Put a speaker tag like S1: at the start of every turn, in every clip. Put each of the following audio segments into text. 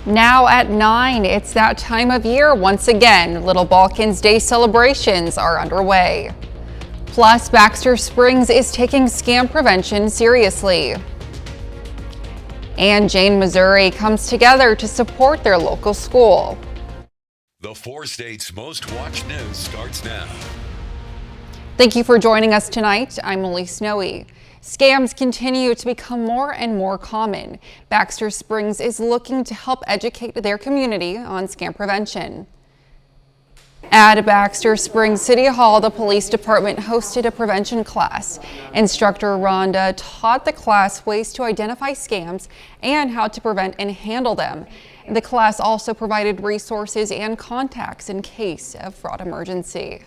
S1: Now at 9, it's that time of year once again. Little Balkans Day celebrations are underway. Plus, Baxter Springs is taking scam prevention seriously. And Jane, Missouri comes together to support their local school.
S2: The 4 states' most watched news starts now.
S1: Thank you for joining us tonight. I'm Elise Snowy. Scams continue to become more and more common. Baxter Springs is looking to help educate their community on scam prevention. At Baxter Springs City Hall, the police department hosted a prevention class. Instructor Rhonda taught the class ways to identify scams and how to prevent and handle them. The class also provided resources and contacts in case of fraud emergency.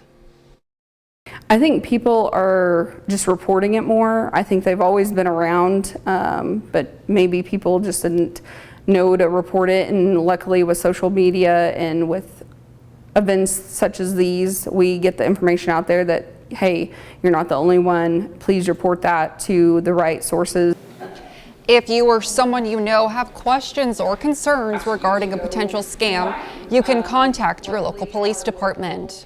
S3: I think people are just reporting it more. I think they've always been around, but maybe people just didn't know to report it. And luckily with social media and with events such as these, we get the information out there that, hey, you're not the only one. Please report that to the right sources.
S1: If you or someone you know have questions or concerns regarding a potential scam, you can contact your local police department.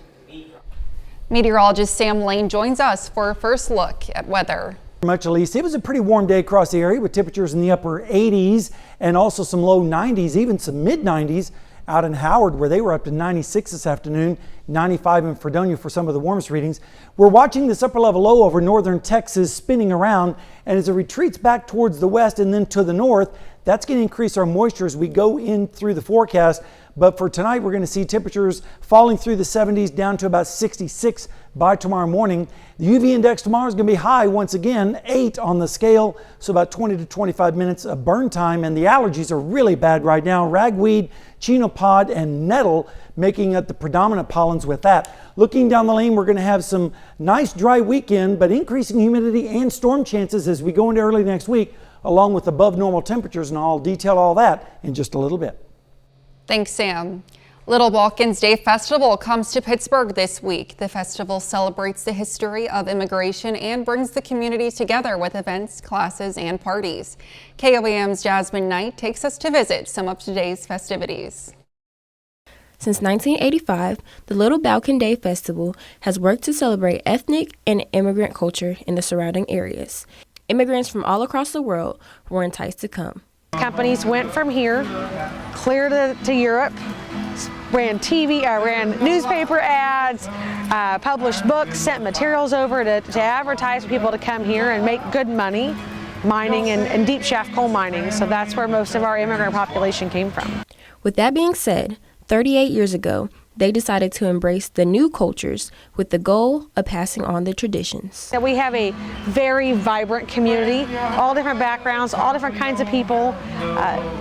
S1: Meteorologist Sam Lane joins us for a first look at weather.
S4: Much, Elise. It was a pretty warm day across the area with temperatures in the upper 80s and also some low 90s, even some mid 90s out in Howard, where they were up to 96 this afternoon, 95 in Fredonia for some of the warmest readings. We're watching this upper level low over northern Texas spinning around, and as it retreats back towards the west and then to the north, that's going to increase our moisture as we go in through the forecast. But for tonight, we're going to see temperatures falling through the 70s down to about 66 by tomorrow morning. The UV index tomorrow is going to be high once again, 8 on the scale, so about 20 to 25 minutes of burn time. And the allergies are really bad right now. Ragweed, chenopod, and nettle making up the predominant pollens with that. Looking down the lane, we're going to have some nice dry weekend, but increasing humidity and storm chances as we go into early next week, along with above normal temperatures, and I'll detail all that in just a little bit.
S1: Thanks, Sam. Little Balkans Day Festival comes to Pittsburgh this week. The festival celebrates the history of immigration and brings the community together with events, classes, and parties. KOAM's Jasmine Knight takes us to visit some of today's festivities.
S5: Since 1985, the Little Balkan Day Festival has worked to celebrate ethnic and immigrant culture in the surrounding areas. Immigrants from all across the world were enticed to come.
S6: Companies went from here, clear to Europe, ran newspaper ads, published books, sent materials over to advertise for people to come here and make good money mining and deep shaft coal mining. So that's where most of our immigrant population came from.
S5: With that being said, 38 years ago, they decided to embrace the new cultures with the goal of passing on the traditions.
S6: We have a very vibrant community, all different backgrounds, all different kinds of people,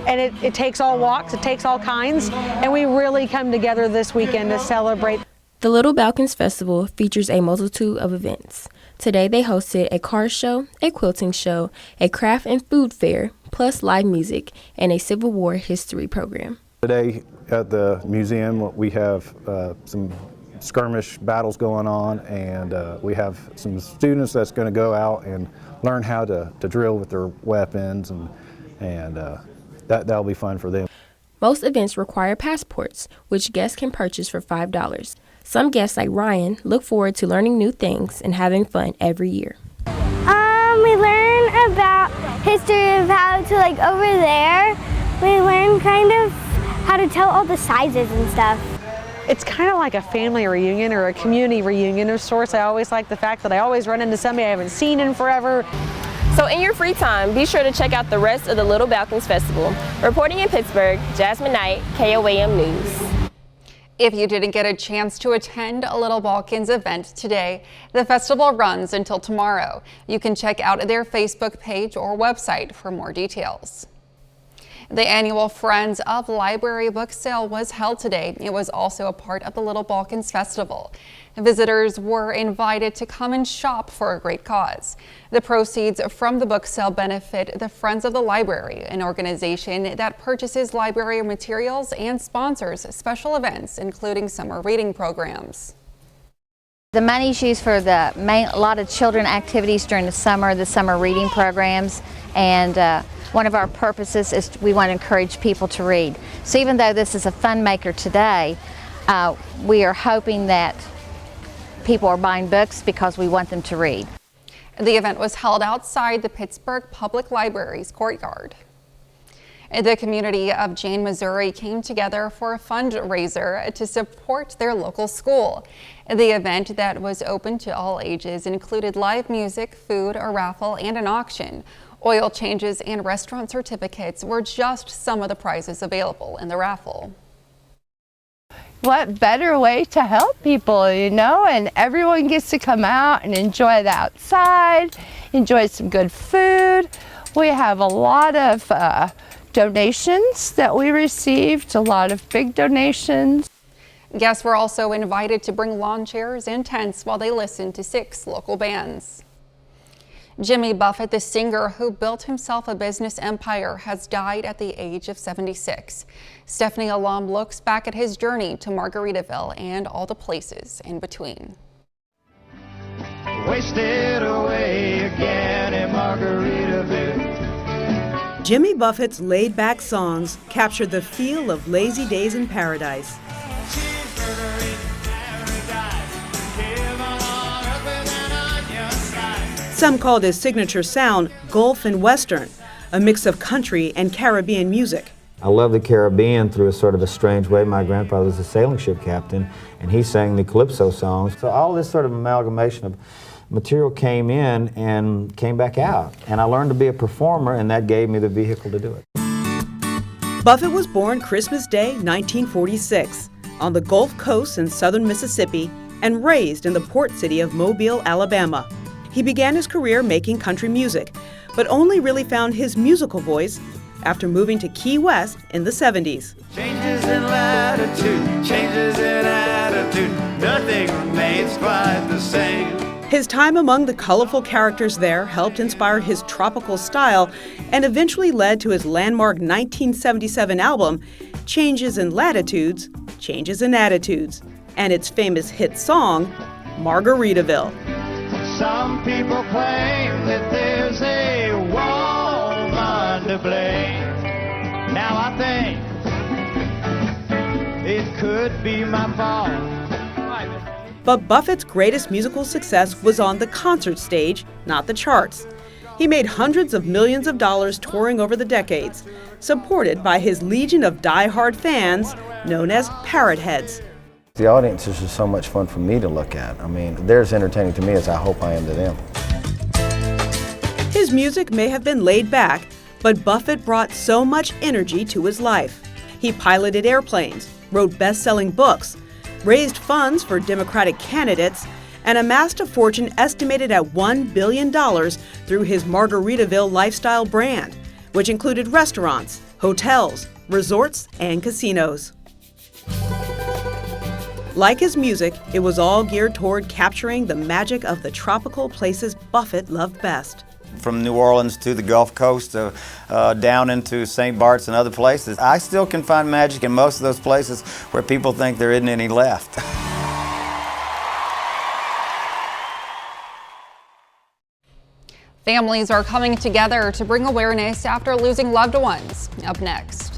S6: and it takes all walks, it takes all kinds, and we really come together this weekend to celebrate.
S5: The Little Balkans Festival features a multitude of events. Today they hosted a car show, a quilting show, a craft and food fair, plus live music, and a Civil War history program.
S7: Today at the museum we have some skirmish battles going on, and we have some students that's going to go out and learn how to drill with their weapons, and that'll be fun for them.
S5: Most events require passports, which guests can purchase for $5. Some guests, like Ryan, look forward to learning new things and having fun every year.
S8: We learn about history of how to, like, over there, we learn kind of how to tell all the sizes and stuff.
S6: It's kind of like a family reunion or a community reunion of sorts. I always like the fact that I always run into somebody I haven't seen in forever.
S9: So in your free time, be sure to check out the rest of the Little Balkans Festival. Reporting in Pittsburgh, Jasmine Knight, KOAM News.
S1: If you didn't get a chance to attend a Little Balkans event today, the festival runs until tomorrow. You can check out their Facebook page or website for more details. The annual Friends of Library book sale was held today. It was also a part of the Little Balkans Festival. Visitors were invited to come and shop for a great cause. The proceeds from the book sale benefit the Friends of the Library, an organization that purchases library materials and sponsors special events, including summer reading programs.
S10: The money's used for a lot of children activities during the summer reading programs, and one of our purposes is we want to encourage people to read. So even though this is a fun maker today, we are hoping that people are buying books because we want them to read.
S1: The event was held outside the Pittsburgh Public Library's courtyard. The community of Jane, Missouri came together for a fundraiser to support their local school. The event, that was open to all ages, included live music, food, a raffle, and an auction. Oil changes and restaurant certificates were just some of the prizes available in the raffle.
S11: What better way to help people, you know, and everyone gets to come out and enjoy the outside, enjoy some good food. We have a lot of donations that we received, a lot of big donations.
S1: Guests were also invited to bring lawn chairs and tents while they listened to 6 local bands. Jimmy Buffett, the singer who built himself a business empire, has died at the age of 76. Stephanie Alum looks back at his journey to Margaritaville and all the places in between.
S12: Wasted away again in Margaritaville.
S13: Jimmy Buffett's laid-back songs captured the feel of lazy days in paradise. Some called his signature sound Gulf and Western, a mix of country and Caribbean music.
S14: I love the Caribbean through a sort of a strange way. My grandfather was a sailing ship captain, and he sang the Calypso songs. So all this sort of amalgamation of material came in and came back out. And I learned to be a performer, and that gave me the vehicle to do it.
S13: Buffett was born Christmas Day, 1946, on the Gulf Coast in southern Mississippi, and raised in the port city of Mobile, Alabama. He began his career making country music, but only really found his musical voice after moving to Key West in the 70s.
S12: Changes in latitude, changes in attitude, nothing remains quite the same.
S13: His time among the colorful characters there helped inspire his tropical style and eventually led to his landmark 1977 album, Changes in Latitudes, Changes in Attitudes, and its famous hit song, Margaritaville.
S12: Some people claim that there's a woman to blame. Now I think it could be my fault.
S13: But Buffett's greatest musical success was on the concert stage, not the charts. He made hundreds of millions of dollars touring over the decades, supported by his legion of die-hard fans known as parrot heads.
S15: The audience is just so much fun for me to look at. I mean, they're as entertaining to me as I hope I am to them.
S13: His music may have been laid back, but Buffett brought so much energy to his life. He piloted airplanes, wrote best-selling books, raised funds for Democratic candidates, and amassed a fortune estimated at $1 billion through his Margaritaville lifestyle brand, which included restaurants, hotels, resorts, and casinos. Like his music, it was all geared toward capturing the magic of the tropical places Buffett loved best.
S16: From New Orleans to the Gulf Coast, down into St. Bart's and other places, I still can find magic in most of those places where people think there isn't any left.
S1: Families are coming together to bring awareness after losing loved ones. Up next.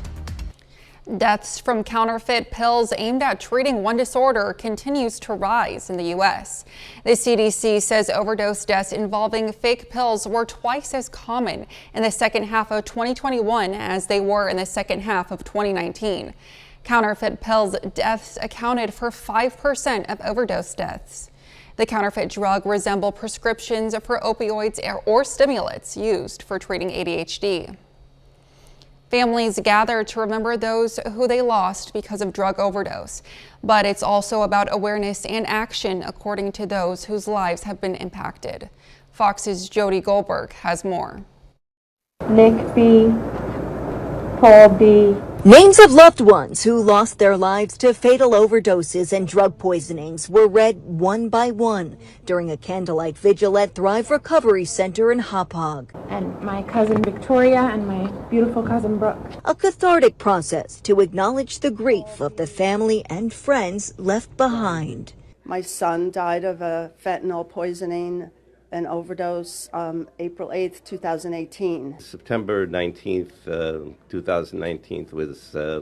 S1: Deaths from counterfeit pills aimed at treating one disorder continues to rise in the U.S. The CDC says overdose deaths involving fake pills were twice as common in the second half of 2021 as they were in the second half of 2019. Counterfeit pills deaths accounted for 5% of overdose deaths. The counterfeit drug resemble prescriptions for opioids or stimulants used for treating ADHD. Families gather to remember those who they lost because of drug overdose. But it's also about awareness and action, according to those whose lives have been impacted. Fox's Jody Goldberg has more.
S17: Nick B., Paul B.
S18: Names of loved ones who lost their lives to fatal overdoses and drug poisonings were read one by one during a candlelight vigil at Thrive Recovery Center in Hauppauge.
S17: And my cousin Victoria and my beautiful cousin Brooke.
S18: A cathartic process to acknowledge the grief of the family and friends left behind.
S19: My son died of a fentanyl poisoning and overdose April 8th, 2018.
S20: September 19th, 2019 was a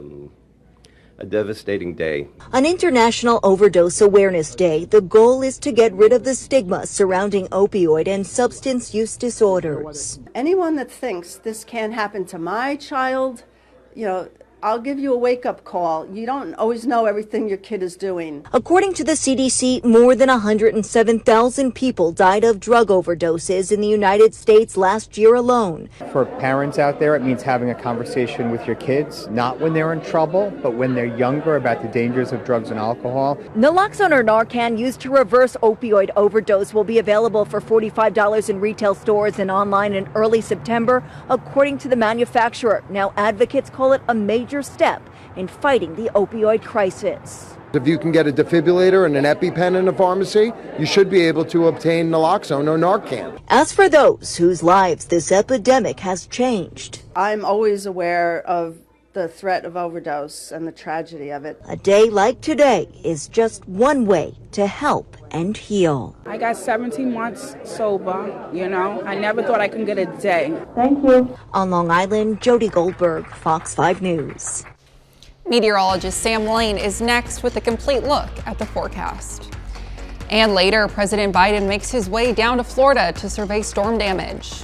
S20: devastating day.
S18: On International Overdose Awareness Day, the goal is to get rid of the stigma surrounding opioid and substance use disorders.
S19: Anyone that thinks this can't happen to my child, I'll give you a wake-up call. You don't always know everything your kid is doing.
S18: According to the CDC, more than 107,000 people died of drug overdoses in the United States last year alone.
S21: For parents out there, it means having a conversation with your kids, not when they're in trouble, but when they're younger, about the dangers of drugs and alcohol.
S18: Naloxone or Narcan used to reverse opioid overdose will be available for $45 in retail stores and online in early September, according to the manufacturer. Now advocates call it a major step in fighting the opioid crisis.
S22: If you can get a defibrillator and an EpiPen in a pharmacy, you should be able to obtain naloxone or Narcan.
S18: As for those whose lives this epidemic has changed,
S19: I'm always aware of the threat of overdose and the tragedy of it.
S18: a day like today is just one way to help and heal.
S23: I got 17 months sober, I never thought I could get a day.
S18: Thank you. On Long Island, Jody Goldberg, Fox 5 News.
S1: Meteorologist Sam Lane is next with a complete look at the forecast. And later, President Biden makes his way down to Florida to survey storm damage.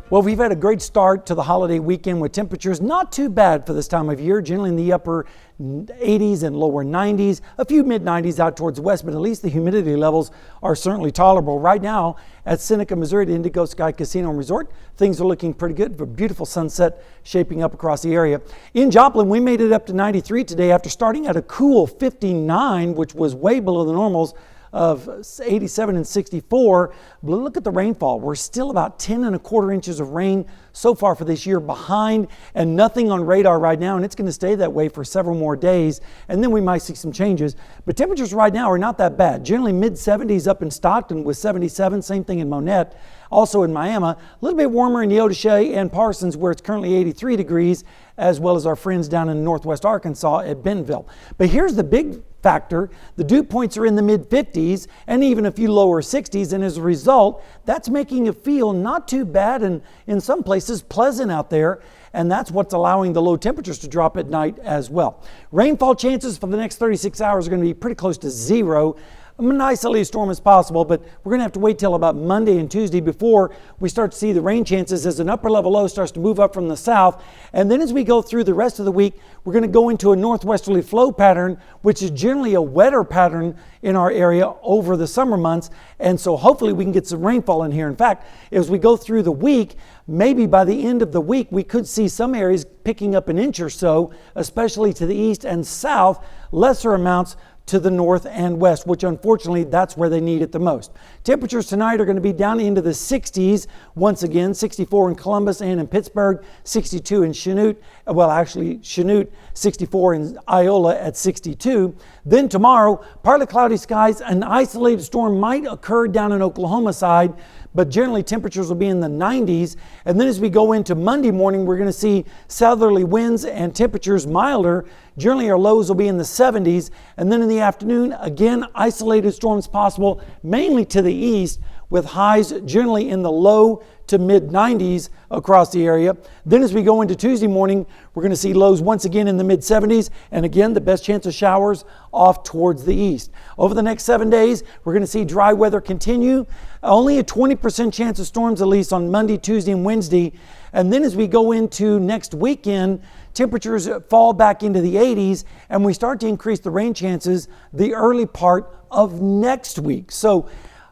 S4: Well, we've had a great start to the holiday weekend with temperatures not too bad for this time of year, generally in the upper 80s and lower 90s, a few mid 90s out towards the west, but at least the humidity levels are certainly tolerable. Right now at Seneca, Missouri, the Indigo Sky Casino and Resort, things are looking pretty good. A beautiful sunset shaping up across the area. In Joplin, we made it up to 93 today after starting at a cool 59, which was way below the normals of 87 and 64. But look at the rainfall. We're still about 10 1/4 inches of rain so far for this year behind, and nothing on radar right now, and it's going to stay that way for several more days, and then we might see some changes. But temperatures right now are not that bad. Generally mid 70s up in Stockton with 77, same thing in Monette. Also in Miami, a little bit warmer in Neodesha and Parsons where it's currently 83 degrees, as well as our friends down in northwest Arkansas at Bentonville. But here's the big factor. The dew points are in the mid 50s and even a few lower 60s, and as a result, that's making it feel not too bad and in some places pleasant out there, and that's what's allowing the low temperatures to drop at night as well. Rainfall chances for the next 36 hours are going to be pretty close to zero. An isolated storm is possible, but we're going to have to wait till about Monday and Tuesday before we start to see the rain chances as an upper level low starts to move up from the south. And then as we go through the rest of the week, we're going to go into a northwesterly flow pattern, which is generally a wetter pattern in our area over the summer months. And so hopefully we can get some rainfall in here. In fact, as we go through the week, maybe by the end of the week, we could see some areas picking up an inch or so, especially to the east and south, lesser amounts to the north and west, which unfortunately that's where they need it the most. Temperatures tonight are going to be down into the 60s once again, 64 in Columbus and in Pittsburgh, 62 in Chanute, well actually Chanute, 64 in Iola at 62. Then tomorrow, partly cloudy skies, an isolated storm might occur down in Oklahoma side, but generally temperatures will be in the 90s. And then as we go into Monday morning, we're going to see southerly winds and temperatures milder. Generally our lows will be in the 70s. And then in the afternoon, again, isolated storms possible, mainly to the east, with highs generally in the low to mid 90s across the area. Then as we go into Tuesday morning, we're going to see lows once again in the mid 70s, and again the best chance of showers off towards the east. Over the next 7 days, we're going to see dry weather continue. Only a 20% chance of storms at least on Monday, Tuesday, and Wednesday. And then as we go into next weekend, temperatures fall back into the 80s, and we start to increase the rain chances the early part of next week. So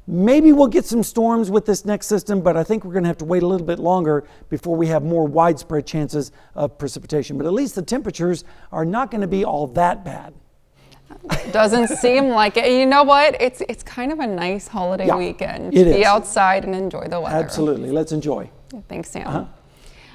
S4: maybe we'll get some storms with this next system, but I think we're going to have to wait a little bit longer before we have more widespread chances of precipitation. But at least the temperatures are not going to be all that bad.
S1: Doesn't seem like it. You know what? It's kind of a nice holiday weekend.
S4: It
S1: to be
S4: is.
S1: outside and enjoy the weather.
S4: Absolutely. Let's enjoy.
S1: Thanks, Sam.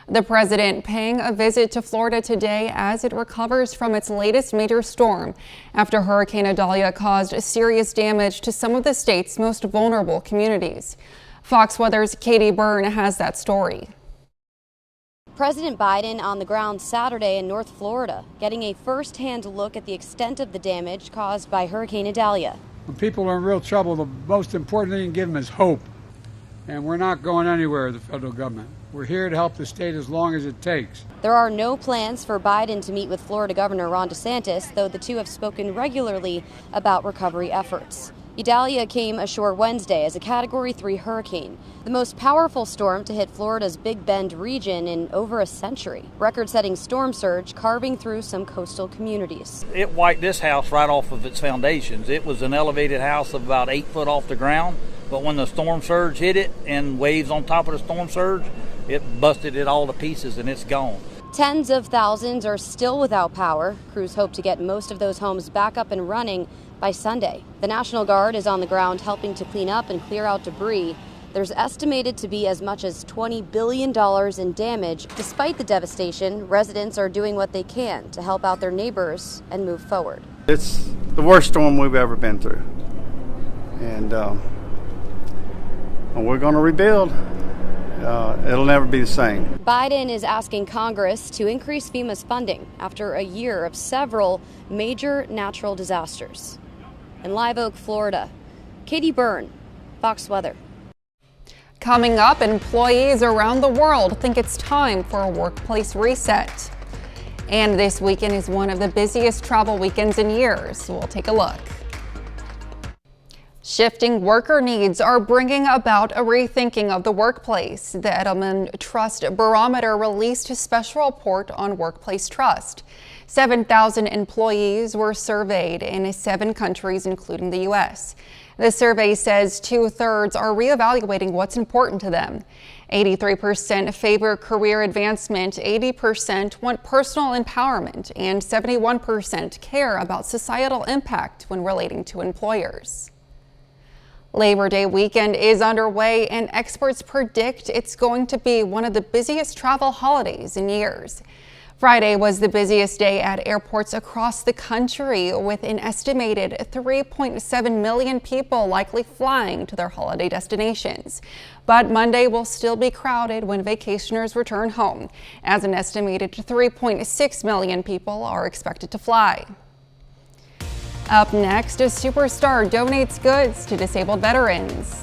S1: The president paying a visit to Florida today as it recovers from its latest major storm after Hurricane Idalia caused serious damage to some of the state's most vulnerable communities. Fox Weather's Katie Byrne has that story.
S2: President Biden on the ground Saturday in North Florida, getting a first-hand look at the extent of the damage caused by Hurricane Idalia.
S3: When people are in real trouble, the most important thing you can give them is hope. And we're not going anywhere, the federal government. We're here to help the state as long as it takes.
S2: There are no plans for Biden to meet with Florida Governor Ron DeSantis, though the two have spoken regularly about recovery efforts. Idalia came ashore Wednesday as a Category 3 hurricane, the most powerful storm to hit Florida's Big Bend region in over a century. Record-setting storm surge carving through some coastal communities.
S7: It wiped this house right off of its foundations. It was an elevated house of about 8 foot off the ground, but when the storm surge hit it and waves on top of the storm surge, it busted it all to pieces and it's gone.
S2: Tens of thousands are still without power. Crews hope to get most of those homes back up and running by Sunday. The National Guard is on the ground helping to clean up and clear out debris. There's estimated to be as much as $20 billion in damage. Despite the devastation, residents are doing what they can to help out their neighbors and move forward.
S24: It's the worst storm we've ever been through. And we're going to rebuild. It'll never be the same.
S2: Biden is asking Congress to increase FEMA's funding after a year of several major natural disasters. In Live Oak, Florida, Katie Byrne, Fox Weather.
S1: Coming up, employees around the world think it's time for a workplace reset. And this weekend is one of the busiest travel weekends in years. We'll take a look. Shifting worker needs are bringing about a rethinking of the workplace. The Edelman Trust Barometer released a special report on workplace trust. 7,000 employees were surveyed in 7 countries, including the U.S. The survey says 2/3 are reevaluating what's important to them. 83% favor career advancement, 80% want personal empowerment, and 71% care about societal impact when relating to employers. Labor Day weekend is underway, and experts predict it's going to be one of the busiest travel holidays in years. Friday was the busiest day at airports across the country, with an estimated 3.7 million people likely flying to their holiday destinations. But Monday will still be crowded when vacationers return home, as an estimated 3.6 million people are expected to fly. Up next, a superstar donates goods to disabled veterans.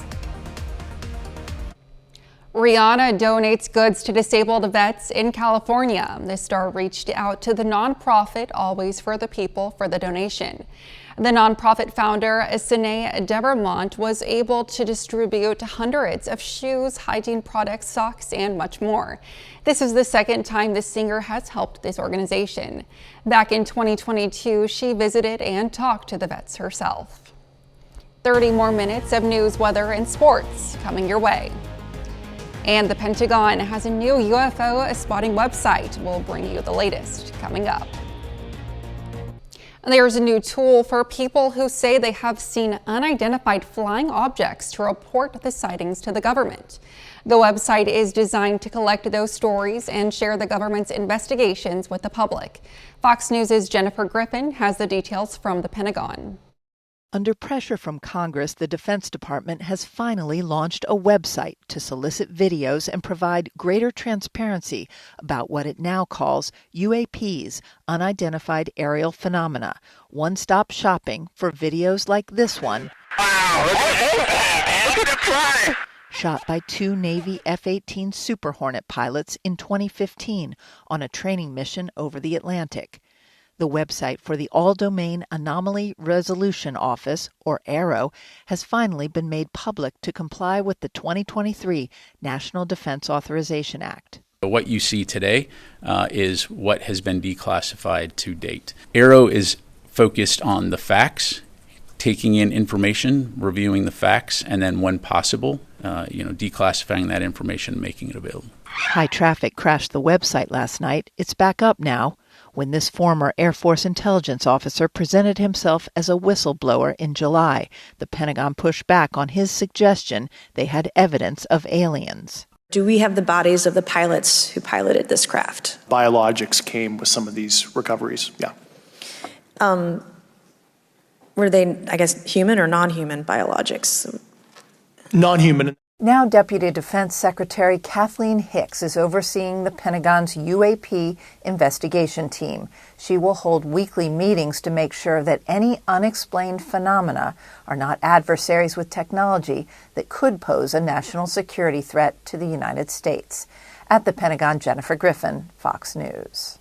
S1: Rihanna donates goods to disabled vets in California. The star reached out to the nonprofit Always for the People for the donation. The nonprofit founder, Sine Devermont, was able to distribute hundreds of shoes, hygiene products, socks, and much more. This is the second time the singer has helped this organization. Back in 2022, she visited and talked to the vets herself. 30 more minutes of news, weather, and sports coming your way. And the Pentagon has a new UFO spotting website. We'll bring you the latest coming up. There's a new tool for people who say they have seen unidentified flying objects to report the sightings to the government. The website is designed to collect those stories and share the government's investigations with the public. Fox News' Jennifer Griffin has the details from the Pentagon.
S25: Under pressure from Congress, the Defense Department has finally launched a website to solicit videos and provide greater transparency about what it now calls UAPs, Unidentified Aerial Phenomena, one-stop shopping for videos like this one. Wow, look at the fly! Shot by 2 Navy F-18 Super Hornet pilots in 2015 on a training mission over the Atlantic. The website for the All-Domain Anomaly Resolution Office, or AARO, has finally been made public to comply with the 2023 National Defense Authorization Act.
S26: What you see today is what has been declassified to date. AARO is focused on the facts, taking in information, reviewing the facts, and then when possible, declassifying that information, making it available.
S25: High traffic crashed the website last night. It's back up now. When this former Air Force intelligence officer presented himself as a whistleblower in July, the Pentagon pushed back on his suggestion they had evidence of aliens.
S27: Do we have the bodies of the pilots who piloted this craft?
S28: Biologics came with some of these recoveries, yeah.
S27: Were they, I guess, human or non-human biologics?
S28: Non-human.
S25: Now, Deputy Defense Secretary Kathleen Hicks is overseeing the Pentagon's UAP investigation team. She will hold weekly meetings to make sure that any unexplained phenomena are not adversaries with technology that could pose a national security threat to the United States. At the Pentagon, Jennifer Griffin, Fox News.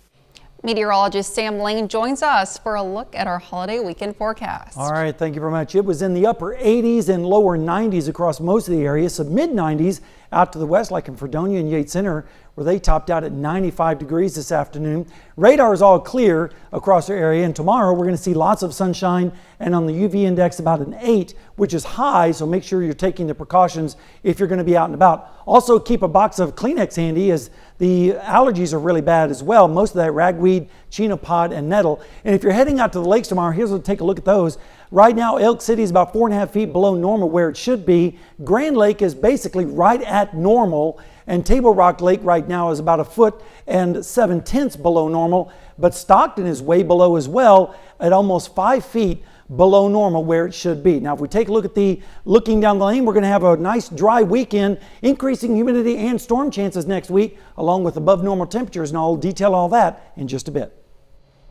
S1: Meteorologist Sam Lane joins us for a look at our holiday weekend forecast.
S4: All right, thank you very much. It was in the upper 80s and lower 90s across most of the area, some mid 90s out to the west, like in Fredonia and Yates Center, where they topped out at 95 degrees this afternoon. Radar is all clear across our area, and tomorrow we're going to see lots of sunshine, and on the UV index about an 8, which is high, so make sure you're taking the precautions if you're going to be out and about. Also keep a box of Kleenex handy, as the allergies are really bad as well. Most of that ragweed, chenopod, and nettle. And if you're heading out to the lakes tomorrow, here's what take a look at those. Right now, Elk City is about 4.5 feet below normal, where it should be. Grand Lake is basically right at normal, and Table Rock Lake right now is about 1.7 feet below normal. But Stockton is way below as well, at almost 5 feet below normal, where it should be. Now, if we take a look at looking down the lane, we're going to have a nice dry weekend, increasing humidity and storm chances next week, along with above normal temperatures, and I'll detail all that in just a bit.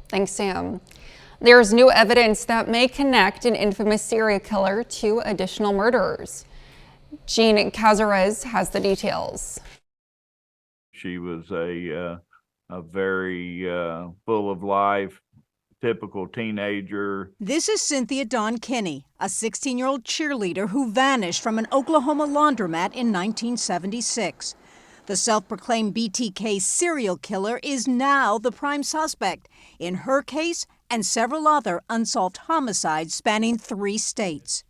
S1: Thanks, Sam. There's new evidence that may connect an infamous serial killer to additional murderers. Jean Cazares has the details.
S5: She was a very full of life, typical teenager.
S6: This is Cynthia Dawn Kinney, a 16-year-old cheerleader who vanished from an Oklahoma laundromat in 1976. The self-proclaimed BTK serial killer is now the prime suspect in her case and several other unsolved homicides spanning 3 states.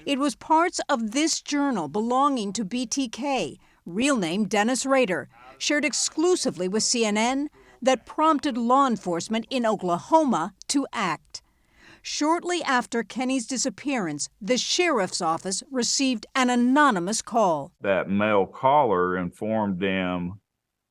S6: It was parts of this journal belonging to BTK, real name Dennis Rader, shared exclusively with CNN, that prompted law enforcement in Oklahoma to act. Shortly after Kenny's disappearance, the sheriff's office received an anonymous call.
S5: That male caller informed them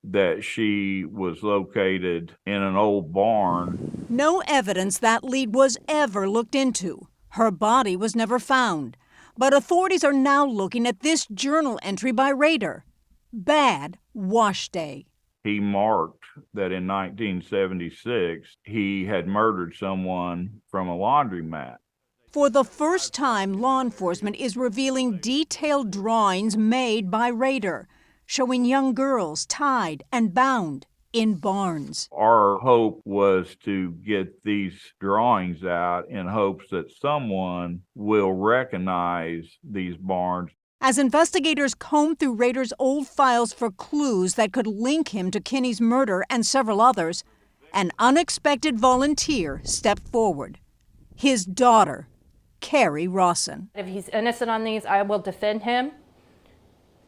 S5: that she was located in an old barn.
S6: No evidence that lead was ever looked into. Her body was never found. But authorities are now looking at this journal entry by Rader. Bad wash day.
S5: He marked that in 1976, he had murdered someone from a laundromat.
S6: For the first time, law enforcement is revealing detailed drawings made by Rader, showing young girls tied and bound in barns.
S5: Our hope was to get these drawings out in hopes that someone will recognize these barns.
S6: As investigators combed through Rader's old files for clues that could link him to Kinney's murder and several others, an unexpected volunteer stepped forward. His daughter, Carrie Rawson.
S8: If he's innocent on these, I will defend him.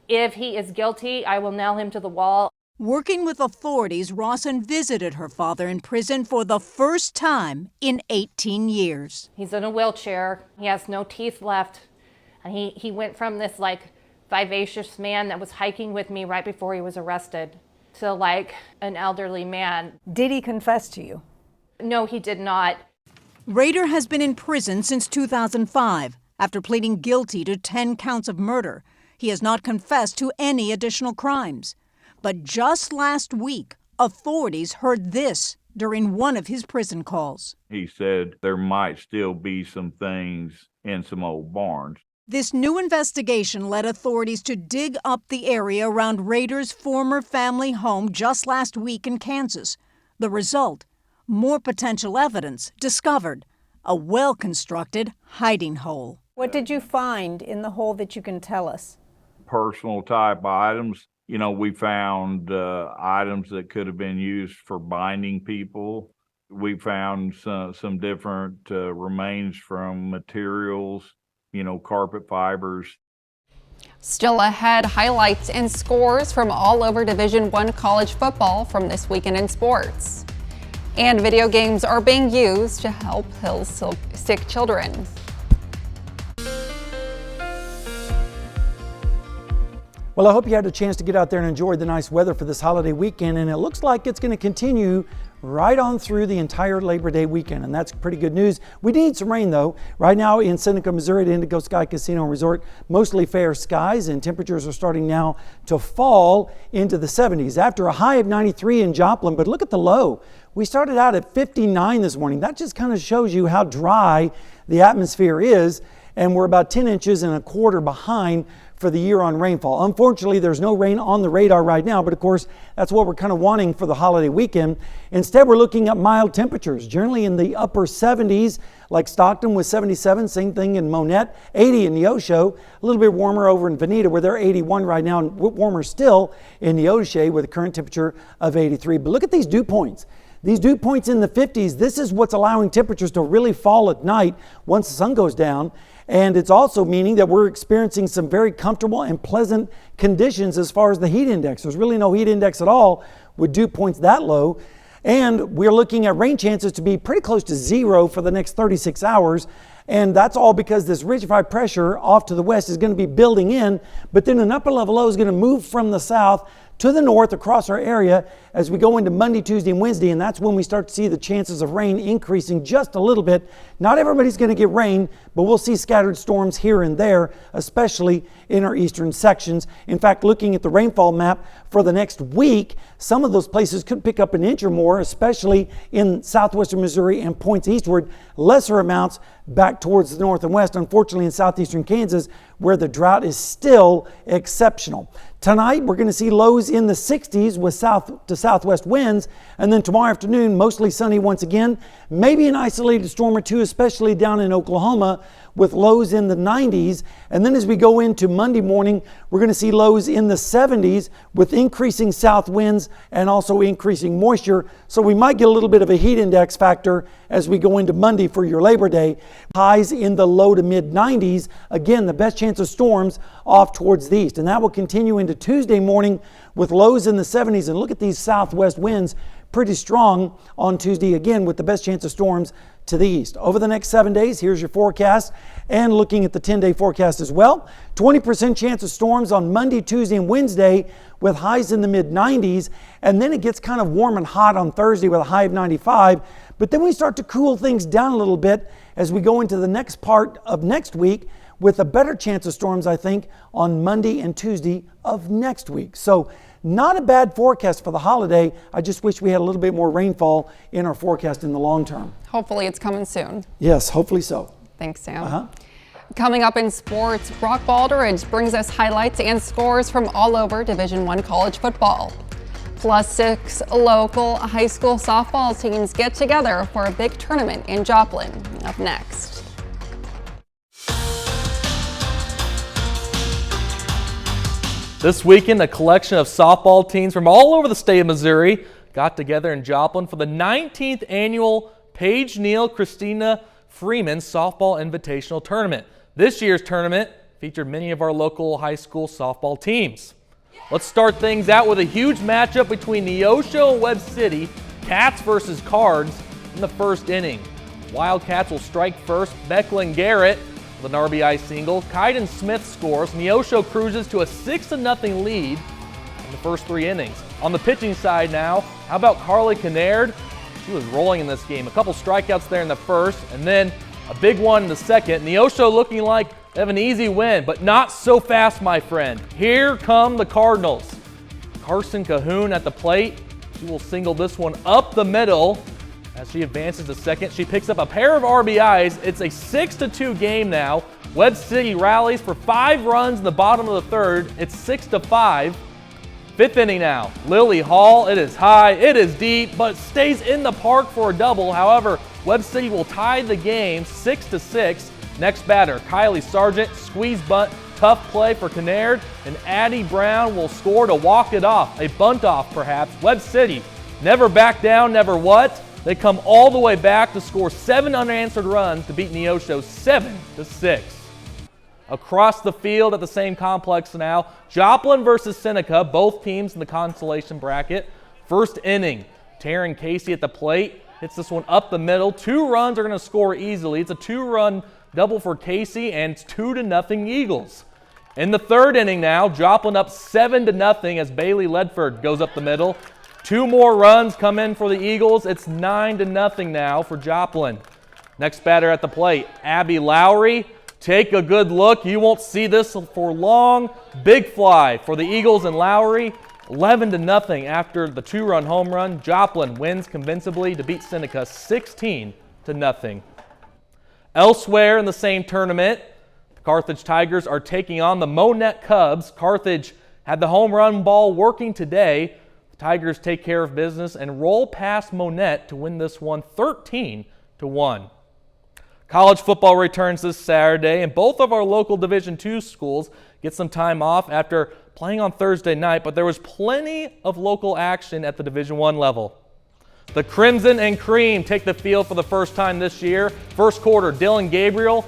S8: If he is guilty, I will nail him to the wall.
S6: Working with authorities, Rawson visited her father in prison for the first time in 18 years.
S8: He's in a wheelchair. He has no teeth left. And he went from this vivacious man that was hiking with me right before he was arrested to an elderly man.
S6: Did he confess to you?
S8: No, he did not.
S6: Rader has been in prison since 2005 after pleading guilty to 10 counts of murder. He has not confessed to any additional crimes. But just last week, authorities heard this during one of his prison calls.
S5: He said there might still be some things in some old barns.
S6: This new investigation led authorities to dig up the area around Rader's former family home just last week in Kansas. The result, more potential evidence discovered, a well-constructed hiding hole. What did you find in the hole that you can tell us?
S5: Personal type items. We found items that could have been used for binding people. We found some different remains from materials, carpet fibers.
S1: Still ahead, highlights and scores from all over Division I college football from this weekend in sports. And video games are being used to help heal sick children.
S4: Well, I hope you had a chance to get out there and enjoy the nice weather for this holiday weekend, and it looks like it's going to continue right on through the entire Labor Day weekend, and that's pretty good news. We need some rain though. Right now in Seneca, Missouri, at Indigo Sky Casino and Resort, mostly fair skies, and temperatures are starting now to fall into the 70s after a high of 93 in Joplin. But look at the low. We started out at 59 this morning. That just kind of shows you how dry the atmosphere is, and we're about 10 inches and a quarter behind for the year on rainfall. Unfortunately, there's no rain on the radar right now, but of course, that's what we're kind of wanting for the holiday weekend. Instead, we're looking at mild temperatures, generally in the upper 70s, like Stockton with 77, same thing in Monette, 80 in Neosho, a little bit warmer over in Veneta where they're 81 right now, and warmer still in Neosho with a current temperature of 83. But look at these dew points. These dew points in the 50s, this is what's allowing temperatures to really fall at night once the sun goes down. And it's also meaning that we're experiencing some very comfortable and pleasant conditions as far as the heat index. There's really no heat index at all with dew points that low. And we're looking at rain chances to be pretty close to zero for the next 36 hours. And that's all because this ridge-of pressure off to the west is going to be building in, but then an upper level low is going to move from the south to the north across our area as we go into Monday, Tuesday, and Wednesday, and that's when we start to see the chances of rain increasing just a little bit. Not everybody's going to get rain, but we'll see scattered storms here and there, especially in our eastern sections. In fact, looking at the rainfall map for the next week, some of those places could pick up an inch or more, especially in southwestern Missouri and points eastward. Lesser amounts back towards the north and west, unfortunately in southeastern Kansas, where the drought is still exceptional. Tonight, we're going to see lows in the 60s with south to southwest winds, and then tomorrow afternoon, mostly sunny once again. Maybe an isolated storm or two, especially down in Oklahoma, with lows in the 90s. And then as we go into Monday morning, we're going to see lows in the 70s with increasing south winds and also increasing moisture. So we might get a little bit of a heat index factor as we go into Monday for your Labor Day. Highs in the low to mid 90s. Again, the best chance of storms off towards the east. And that will continue into Tuesday morning with lows in the 70s. And look at these southwest winds, pretty strong on Tuesday again with the best chance of storms to the east. Over the next 7 days, here's your forecast, and looking at the 10-day forecast as well. 20% chance of storms on Monday, Tuesday, and Wednesday with highs in the mid-90s, and then it gets kind of warm and hot on Thursday with a high of 95. But then we start to cool things down a little bit as we go into the next part of next week with a better chance of storms, I think, on Monday and Tuesday of next week. So not a bad forecast for the holiday. I just wish we had a little bit more rainfall in our forecast in the long term.
S1: Hopefully it's coming soon.
S4: Yes, hopefully so.
S1: Thanks, Sam. Coming up in sports, Brock Baldridge brings us highlights and scores from all over Division I college football. Plus 6 local high school softball teams get together for a big tournament in Joplin. Up next.
S9: This weekend, a collection of softball teams from all over the state of Missouri got together in Joplin for the 19th annual Paige Neal Christina Freeman Softball Invitational Tournament. This year's tournament featured many of our local high school softball teams. Let's start things out with a huge matchup between Neosho and Webb City, Cats versus Cards in the first inning. Wildcats will strike first. Becklin Garrett with an RBI single. Kaiden Smith scores. Neosho cruises to a 6-0 lead in the first 3 innings. On the pitching side now, how about Carly Kinnaird? She was rolling in this game. A couple strikeouts there in the first, and then a big one in the second. Neosho looking like they have an easy win, but not so fast, my friend. Here come the Cardinals. Carson Cahoon at the plate. She will single this one up the middle. As she advances to second, she picks up a pair of RBIs. It's a 6-2 game now. Webb City rallies for 5 runs in the bottom of the third. It's 6-5. 5th inning now. Lily Hall, it is high, it is deep, but stays in the park for a double. However, Webb City will tie the game 6-6. Next batter, Kylie Sargent, squeeze bunt, tough play for Kinnaird, and Addie Brown will score to walk it off. A bunt off, perhaps. Webb City never back down, never what? They come all the way back to score 7 unanswered runs to beat Neosho 7-6. Across the field at the same complex now, Joplin versus Seneca, both teams in the consolation bracket. First inning, Taryn Casey at the plate, hits this one up the middle. 2 runs are going to score easily. It's a 2-run double for Casey, and it's 2-0 Eagles. In the third inning now, Joplin up 7-0 as Bailey Ledford goes up the middle. 2 more runs come in for the Eagles. It's 9-0 now for Joplin. Next batter at the plate, Abby Lowry. Take a good look. You won't see this for long. Big fly for the Eagles and Lowry. 11-0 after the 2-run home run. Joplin wins convincingly to beat Seneca 16-0. Elsewhere in the same tournament, the Carthage Tigers are taking on the Monette Cubs. Carthage had the home run ball working today. The Tigers take care of business and roll past Monette to win this one 13-1. College football returns this Saturday, and both of our local Division II schools get some time off after playing on Thursday night, but there was plenty of local action at the Division I level. The Crimson and Cream take the field for the first time this year. First quarter, Dylan Gabriel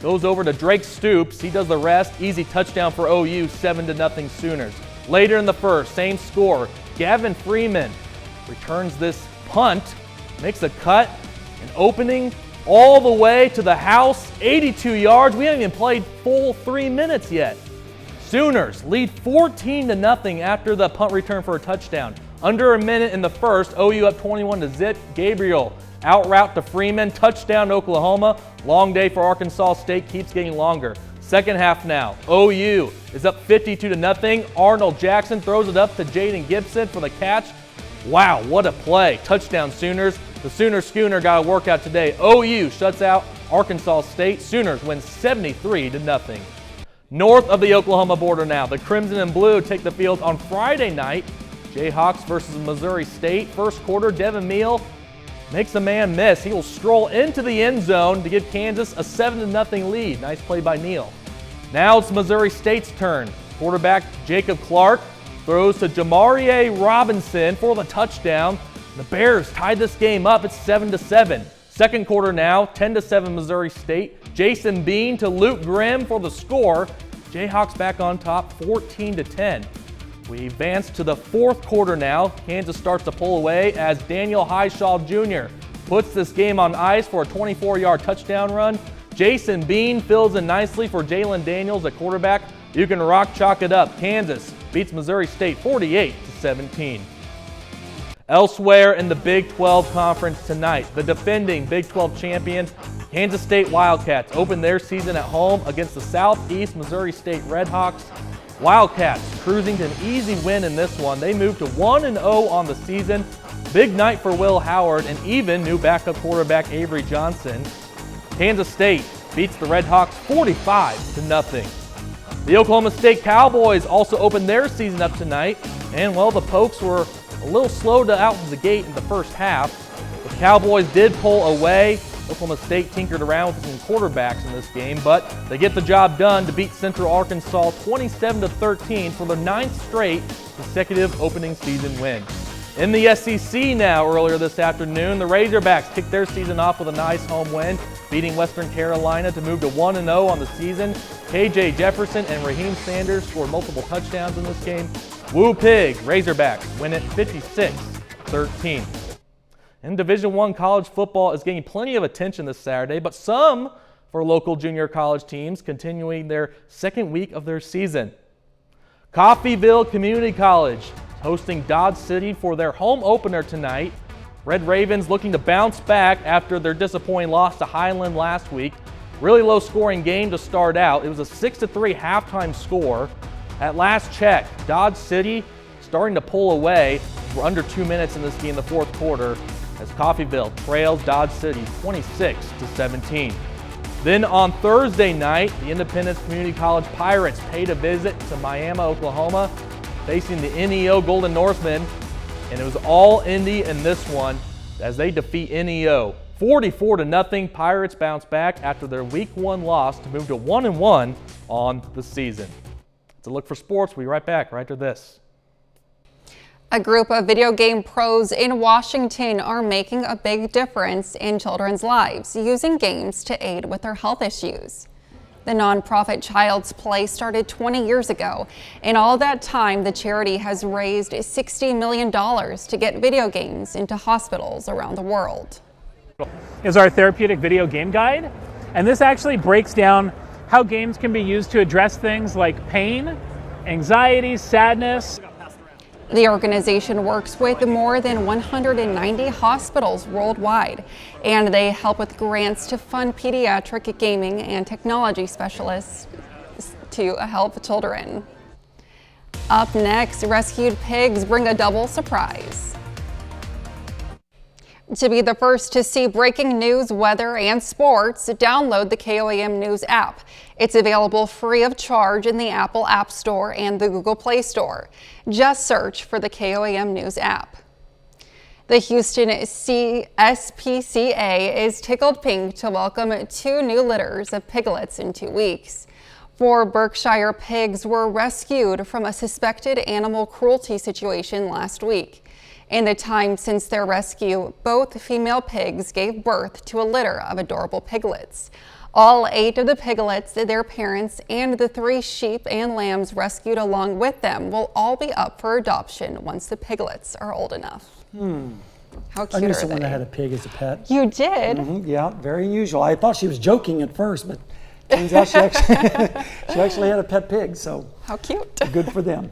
S9: goes over to Drake Stoops. He does the rest. Easy touchdown for OU, 7-0 Sooners. Later in the first, same score. Gavin Freeman returns this punt, makes a cut, an opening all the way to the house, 82 yards. We haven't even played full 3 minutes yet. Sooners lead 14-0 after the punt return for a touchdown. Under a minute in the first, OU up 21-0. Gabriel out route to Freeman, touchdown Oklahoma. Long day for Arkansas State, keeps getting longer. Second half now, OU is up 52-0. Arnold Jackson throws it up to Jaden Gibson for the catch. Wow, what a play. Touchdown Sooners. The Sooner Schooner got a workout today. OU shuts out Arkansas State. Sooners win 73-0. North of the Oklahoma border now, the Crimson and Blue take the field on Friday night. Jayhawks versus Missouri State. First quarter, Devin Meal makes a man miss. He will stroll into the end zone to give Kansas a 7-0 lead. Nice play by Neal. Now it's Missouri State's turn. Quarterback Jacob Clark throws to Jamarie Robinson for the touchdown. The Bears tied this game up. It's 7-7. Second quarter now, 10-7 Missouri State. Jason Bean to Luke Grimm for the score. Jayhawks back on top, 14-10. We advance to the fourth quarter now. Kansas starts to pull away as Daniel Highshaw Jr. puts this game on ice for a 24-yard touchdown run. Jason Bean fills in nicely for Jalen Daniels at quarterback. You can chalk it up. Kansas beats Missouri State 48-17. Elsewhere in the Big 12 Conference tonight, the defending Big 12 champions, Kansas State Wildcats, open their season at home against the Southeast Missouri State Redhawks. Wildcats cruising to an easy win in this one. They move to 1-0 on the season. Big night for Will Howard and even new backup quarterback Avery Johnson. Kansas State beats the Redhawks 45-0. The Oklahoma State Cowboys also opened their season up tonight, and well, the Pokes were a little slow out of the gate in the first half. The Cowboys did pull away. Oklahoma State tinkered around with some quarterbacks in this game, but they get the job done to beat Central Arkansas 27-13 for their 9th straight consecutive opening season win. In the SEC now, earlier this afternoon, the Razorbacks kicked their season off with a nice home win, beating Western Carolina to move to 1-0 on the season. KJ Jefferson and Raheem Sanders scored multiple touchdowns in this game. Woo Pig, Razorbacks win it 56-13. And Division I college football is getting plenty of attention this Saturday, but some for local junior college teams continuing their second week of their season. Coffeyville Community College is hosting Dodge City for their home opener tonight. Red Ravens looking to bounce back after their disappointing loss to Highland last week. Really low scoring game to start out. It was a 6-3 halftime score. At last check, Dodge City starting to pull away. We're under 2 minutes in this game in the fourth quarter as Coffeyville trails Dodge City 26-17. Then on Thursday night, the Independence Community College Pirates paid a visit to Miami, Oklahoma, facing the NEO Golden Norsemen, and it was all Indy in this one as they defeat NEO 44-0. Pirates bounce back after their Week 1 loss to move to 1-1 on the season. It's a look for sports. We'll be right back right after this.
S1: A group of video game pros in Washington are making a big difference in children's lives, using games to aid with their health issues. The nonprofit Child's Play started 20 years ago. In all that time, the charity has raised $60 million to get video games into hospitals around the world.
S10: Is our therapeutic video game guide, and this actually breaks down how games can be used to address things like pain, anxiety, sadness.
S1: The organization works with more than 190 hospitals worldwide, and they help with grants to fund pediatric gaming and technology specialists to help children. Up next, rescued pigs bring a double surprise. To be the first to see breaking news, weather, and sports, download the KOAM News app. It's available free of charge in the Apple App Store and the Google Play Store. Just search for the KOAM News app. The Houston SPCA is tickled pink to welcome 2 new litters of piglets in 2 weeks. 4 Berkshire pigs were rescued from a suspected animal cruelty situation last week. In the time since their rescue, both female pigs gave birth to a litter of adorable piglets. All 8 of the piglets, their parents, and the 3 sheep and lambs rescued along with them will all be up for adoption once the piglets are old enough. How cute
S4: I knew
S1: are
S4: someone
S1: they?
S4: that had a pig as a pet.
S1: You did?
S4: Yeah, very unusual. I thought she was joking at first, but turns out she actually had a pet pig, so
S1: how cute.
S4: Good for them.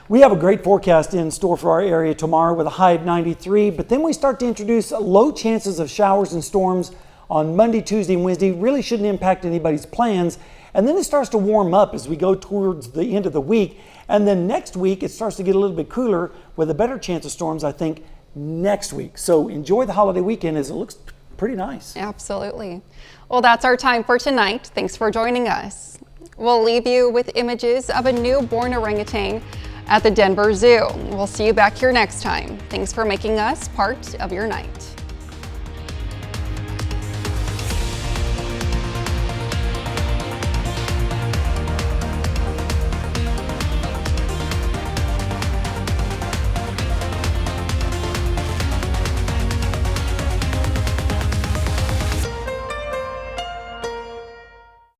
S4: We have a great forecast in store for our area tomorrow with a high of 93, but then we start to introduce low chances of showers and storms on Monday, Tuesday, and Wednesday. Really shouldn't impact anybody's plans. And then it starts to warm up as we go towards the end of the week. And then next week, it starts to get a little bit cooler with a better chance of storms, I think, next week. So enjoy the holiday weekend as it looks pretty nice.
S1: Absolutely. Well, that's our time for tonight. Thanks for joining us. We'll leave you with images of a newborn orangutan at the Denver Zoo. We'll see you back here next time. Thanks for making us part of your night.